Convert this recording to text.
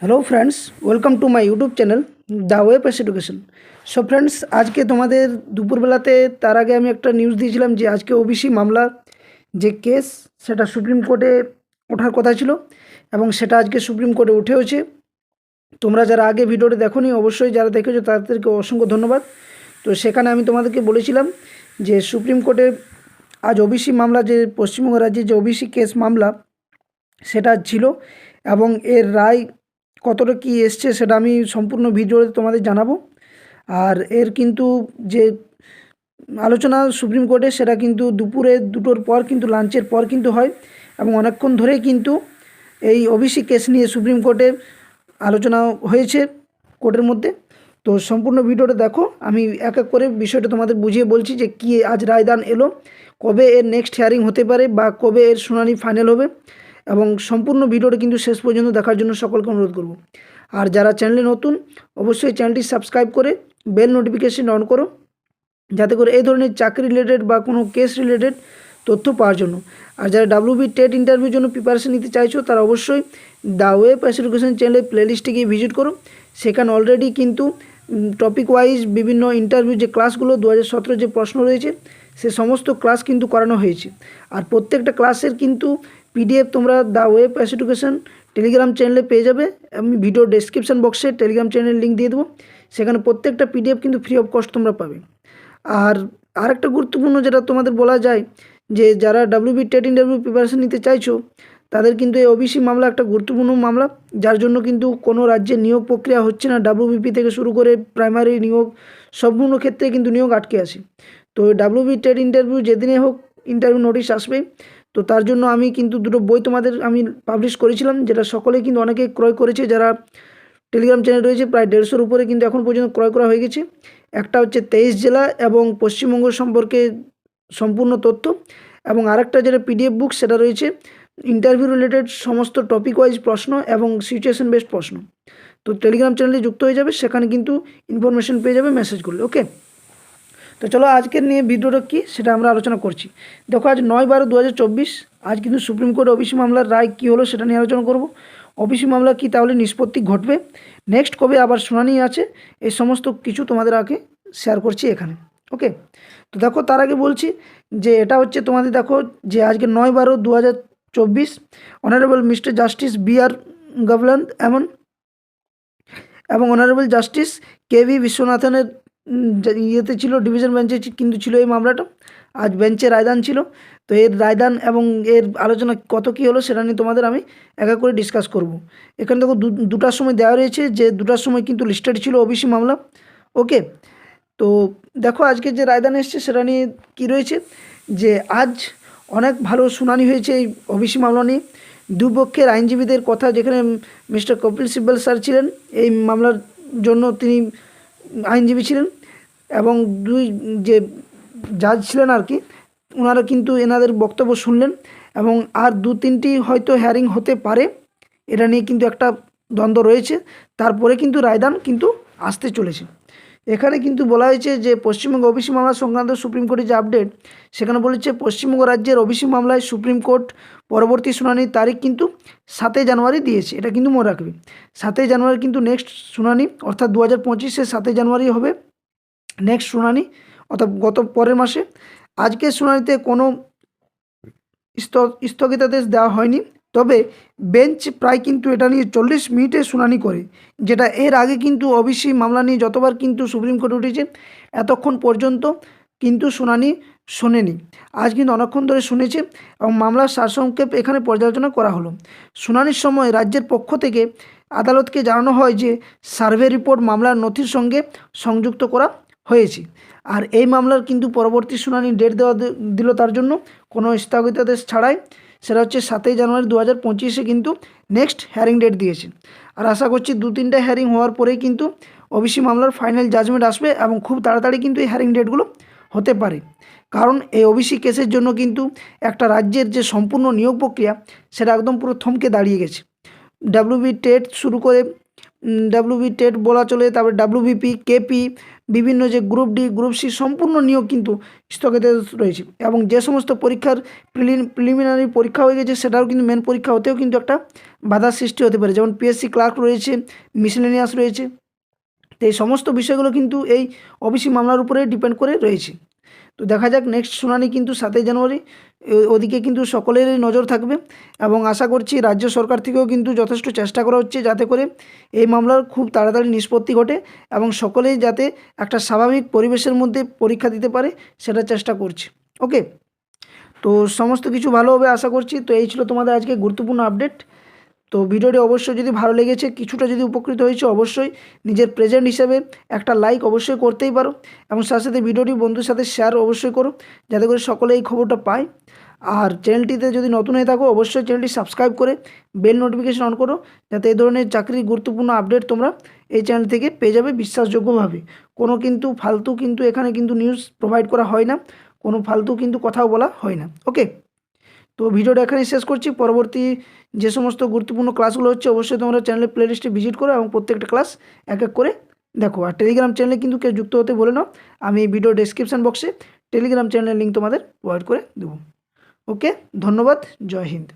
Hello friends, welcome to my YouTube channel the web education. So friends, আজকে তোমাদের দুপুরবেলাতে তার আগে আমি একটা নিউজ দিয়েছিলাম যে আজকে ওবিসি মামলা যে কেস সেটা সুপ্রিম কোর্টে ওঠার কথা ছিল এবং সেটা আজকে সুপ্রিম কোর্টে উঠেওছে। তোমরা যারা আগে ভিডিওটি দেখোনি, অবশ্যই যারা দেখেছো তাদেরকে অসংখ্য ধন্যবাদ। তো সেখানে আমি তোমাদেরকে বলেছিলাম যে সুপ্রিম কোর্টে আজ ওবিসি মামলা, যে পশ্চিমবঙ্গ রাজ্যে যে ওবিসি কেস মামলা সেটা ছিল এবং এর রায় কতটা কী এসছে সেটা আমি সম্পূর্ণ ভিডিওতে তোমাদের জানাবো। আর এর কিন্তু যে আলোচনা সুপ্রিম কোর্টে সেটা কিন্তু দুপুরে 2টোর পর, কিন্তু লাঞ্চের পর কিন্তু হয় এবং অনেকক্ষণ ধরেই কিন্তু এই ওবিসি কেস নিয়ে সুপ্রিম কোর্টে আলোচনা হয়েছে কোর্টের মধ্যে। তো সম্পূর্ণ ভিডিওটা দেখো, আমি এক এক করে বিষয়টা তোমাদের বুঝিয়ে বলছি যে কী আজ রায়দান এলো, কবে এর নেক্সট হিয়ারিং হতে পারে বা কবে এর শুনানি ফাইনাল হবে, এবং সম্পূর্ণ ভিডিওটা কিন্তু শেষ পর্যন্ত দেখার জন্য সকলকে অনুরোধ করব। আর যারা চ্যানেলে নতুন, অবশ্যই চ্যানেলটি সাবস্ক্রাইব করে বেল নোটিফিকেশন অন করো, যাতে করে এই ধরনের চাকরি রিলেটেড বা কোনো কেস রিলেটেড তথ্য পাওয়ার জন্য। আর যারা ডাব্লিউবি টেট ইন্টারভিউর জন্য প্রিপারেশন নিতে চাইছো তারা অবশ্যই দ্য ওয়েব এডুকেশন চ্যানেলের প্লেলিস্টে গিয়ে ভিজিট করো। সেখানে অলরেডি কিন্তু টপিক ওয়াইজ বিভিন্ন ইন্টারভিউ যে ক্লাসগুলো 2017 যে প্রশ্ন রয়েছে সে সমস্ত ক্লাস কিন্তু করানো হয়েছে। আর প্রত্যেকটা ক্লাসের কিন্তু পিডিএফ তোমরা দ্য ওয়েব এডুকেশন টেলিগ্রাম চ্যানেলে পেয়ে যাবে। আমি ভিডিও ডেসক্রিপশন বক্সে টেলিগ্রাম চ্যানেলের লিঙ্ক দিয়ে দেবো, সেখানে প্রত্যেকটা পিডিএফ কিন্তু ফ্রি অফ কস্ট তোমরা পাবে। আর আরেকটা গুরুত্বপূর্ণ যেটা তোমাদের বলা যায়, যে যারা ডাব্লিউবি টেট ইন্টারভিউ প্রিপারেশন নিতে চাইছো তাদের কিন্তু এই ওবিসি মামলা একটা গুরুত্বপূর্ণ মামলা, যার জন্য কিন্তু কোনো রাজ্যে নিয়োগ প্রক্রিয়া হচ্ছে না। ডাব্লিউবিপি থেকে শুরু করে প্রাইমারি নিয়োগ, সম্পূর্ণ ক্ষেত্রে কিন্তু নিয়োগ আটকে আছে। তো ডাব্লিউবি টেট ইন্টারভিউ যেদিনে হোক ইন্টারভিউ নোটিশ আসবে। তো তার জন্য আমি কিন্তু দুটো বই তোমাদের আমি পাবলিশ করেছিলাম, যেটা সকলেই কিন্তু অনেকে ক্রয় করেছে। যারা টেলিগ্রাম চ্যানেল রয়েছে প্রায় 150-র উপরে কিন্তু এখন পর্যন্ত ক্রয় করা হয়ে গেছে। একটা হচ্ছে 23 জেলা এবং পশ্চিমবঙ্গ সম্পর্কে সম্পূর্ণ তথ্য, এবং আরেকটা যেটা পিডিএফ বুক সেটা রয়েছে ইন্টারভিউ রিলেটেড সমস্ত টপিক ওয়াইজ প্রশ্ন এবং সিচুয়েশন বেসড প্রশ্ন। তো টেলিগ্রাম চ্যানেলে যুক্ত হয়ে যাবে, সেখানে কিন্তু ইনফরমেশন পেয়ে যাবে মেসেজ করলে। ওকে, তো চলো আজকের নিয়ে ভিডিওটা কী সেটা আমরা আলোচনা করছি। দেখো, আজ 9/12/2024 আজ কিন্তু সুপ্রিম কোর্ট ওবিসি মামলার রায় কী হলো সেটা নিয়ে আলোচনা করব। ওবিসি মামলা কী, তাহলে নিষ্পত্তি ঘটবে, নেক্সট কবে আবার শুনানি আছে, এই সমস্ত কিছু তোমাদের আগে শেয়ার করছি এখানে। ওকে, তো দেখো তার আগে বলছি যে এটা হচ্ছে তোমাদের, দেখো যে আজকে 9/12/2024 অনারেবল মিস্টার জাস্টিস বি.আর. গভলান এবং অনারেবল জাস্টিস কে.ভি. বিশ্বনাথনের ইয়েতে ছিল, ডিভিশন বেঞ্চে কিন্তু ছিল এই মামলাটা। আজ বেঞ্চে রায়দান ছিল। তো এর রায়দান এবং এর আলোচনা কত কী হলো সেটা নিয়ে তোমাদের আমি এক এক করে ডিসকাস করব। এখানে দেখো 2টার সময় দেওয়া রয়েছে, যে 2টার সময় কিন্তু লিস্টেড ছিল ওবিসি মামলা। ওকে, তো দেখো আজকে যে রায়দান এসছে সেটা নিয়ে কী রয়েছে, যে আজ অনেক ভালো শুনানি হয়েছে এই ওবিসি মামলা নিয়ে। দুপক্ষের আইনজীবীদের কথা, যেখানে মিস্টার কপিল সিব্বল স্যার ছিলেন এই মামলার জন্য, তিনি আইনজীবী ছিলেন, এবং দুই যে জাজ ছিলেন আর কি, ওনারা কিন্তু এনাদের বক্তব্য শুনলেন, এবং আর 2-3টি হয়তো হিয়ারিং হতে পারে, এটা নিয়ে কিন্তু একটা দ্বন্দ্ব রয়েছে। তারপরে কিন্তু রায়দান কিন্তু আসতে চলেছে। এখানে কিন্তু বলা হয়েছে যে পশ্চিমবঙ্গ ওবিসি মামলা সংক্রান্ত সুপ্রিম কোর্টের যে আপডেট, সেখানে বলেছে পশ্চিমবঙ্গ রাজ্যের ওবিসি মামলায় সুপ্রিম কোর্ট পরবর্তী শুনানির তারিখ কিন্তু 7 জানুয়ারি দিয়েছে। এটা কিন্তু মনে রাখবে, 7 জানুয়ারি কিন্তু নেক্সট শুনানি, অর্থাৎ 2025-এর 7 জানুয়ারি হবে নেক্সট শুনানি, অর্থাৎ গত পরের মাসে। আজকের শুনানিতে কোনো স্থগিতাদেশ দেওয়া হয়নি, তবে বেঞ্চ প্রায় কিন্তু এটা নিয়ে 40 মিনিটের শুনানি করে, যেটা এর আগে কিন্তু ওবিসি মামলা নিয়ে যতবার কিন্তু সুপ্রিম কোর্ট উঠেছে এতক্ষণ পর্যন্ত কিন্তু শুনানি শোনেনি। আজ কিন্তু অনেকক্ষণ ধরে শুনেছে এবং মামলার সারসংক্ষেপ এখানে পর্যালোচনা করা হলো। শুনানির সময় রাজ্যের পক্ষ থেকে আদালতকে জানানো হয় যে সার্ভে রিপোর্ট মামলার নথির সঙ্গে সংযুক্ত করা হয়েছে। আর এই মামলার কিন্তু পরবর্তী শুনানি ডেট দিল তার জন্য কোনো স্থগিতাদেশ ছাড়াই, সেটা হচ্ছে 7 জানুয়ারি 2025-এ কিন্তু নেক্সট হিয়ারিং ডেট দিয়েছে। আর আশা করছি 2-3টা হিয়ারিং হওয়ার পরেই কিন্তু ওবিসি মামলার ফাইনাল জাজমেন্ট আসবে এবং খুব তাড়াতাড়ি কিন্তু এই হিয়ারিং ডেটগুলো হতে পারে। কারণ এই ওবিসি কেসের জন্য কিন্তু একটা রাজ্যের যে সম্পূর্ণ নিয়োগ প্রক্রিয়া সেটা একদম পুরো থমকে দাঁড়িয়ে গেছে। ডাব্লিউবি টেট শুরু করে, ডাব্লিউবি টেট বলা চলে, তারপরে ডাব্লিউবিপি, কেপি, বিভিন্ন যে গ্রুপ ডি গ্রুপ সি সম্পূর্ণ নিয়োগ কিন্তু স্থগিত রয়েছে। এবং যে সমস্ত পরীক্ষার প্রিলিমিনারি পরীক্ষা হয়ে গেছে সেটাও কিন্তু মেন পরীক্ষা হতেও কিন্তু একটা বাধার সৃষ্টি হতে পারে, যেমন পিএসসি ক্লার্ক রয়েছে, মিসেলেনিয়াস রয়েছে। তো এই সমস্ত বিষয়গুলো কিন্তু এই ওবিসি মামলার উপরে ডিপেন্ড করে রয়েছে। তো দেখা যাক নেক্সট শুনানি কিন্তু 7ই জানুয়ারি, ওদিকে কিন্তু সকলেরই নজর থাকবে এবং আশা করছি রাজ্য সরকার থেকেও কিন্তু যথেষ্ট চেষ্টা করা হচ্ছে যাতে করে এই মামলার খুব তাড়াতাড়ি নিষ্পত্তি ঘটে এবং সকলেই যাতে একটা স্বাভাবিক পরিবেশের মধ্যে পরীক্ষা দিতে পারে সেটা চেষ্টা করছে। ওকে, তো সমস্ত কিছু ভালো হবে আশা করছি। তো এই ছিল তোমাদের আজকে গুরুত্বপূর্ণ আপডেট। তো ভিডিওটি অবশ্যই যদি ভালো লেগেছে, কিছুটা যদি উপকৃত হয়েছে, অবশ্যই নিজের প্রেজেন্ট হিসেবে একটা লাইক অবশ্যই করতেই পারো এবং সাথে সাথে ভিডিওটি বন্ধুর সাথে শেয়ার অবশ্যই করো যাতে করে সকলে এই খবরটা পায়। আর চ্যানেলটিতে যদি নতুন হয়ে থাকো অবশ্যই চ্যানেলটি সাবস্ক্রাইব করে বেল নোটিফিকেশন অন করো যাতে এই ধরনের চাকরির গুরুত্বপূর্ণ আপডেট তোমরা এই চ্যানেল থেকে পেয়ে যাবে বিশ্বাসযোগ্যভাবে। কোনো কিন্তু ফালতু কিন্তু এখানে কিন্তু নিউজ প্রোভাইড করা হয় না, কোনো ফালতু কিন্তু কথাও বলা হয় না। ওকে, তো ভিডিওটা এখানেই শেষ করছি। পরবর্তী যে সমস্ত গুরুত্বপূর্ণ ক্লাসগুলো হচ্ছে অবশ্যই তোমরা চ্যানেলের প্লেলিস্টে ভিজিট করো এবং প্রত্যেকটা ক্লাস এক এক করে দেখো। আর টেলিগ্রাম চ্যানেলে কিন্তু কেউ যুক্ত হতে বলে নাও, আমি এই ভিডিও ডেসক্রিপশন বক্সে টেলিগ্রাম চ্যানেলের লিঙ্ক তোমাদের প্রোভাইড করে দেবো। ওকে, ধন্যবাদ, জয় হিন্দ।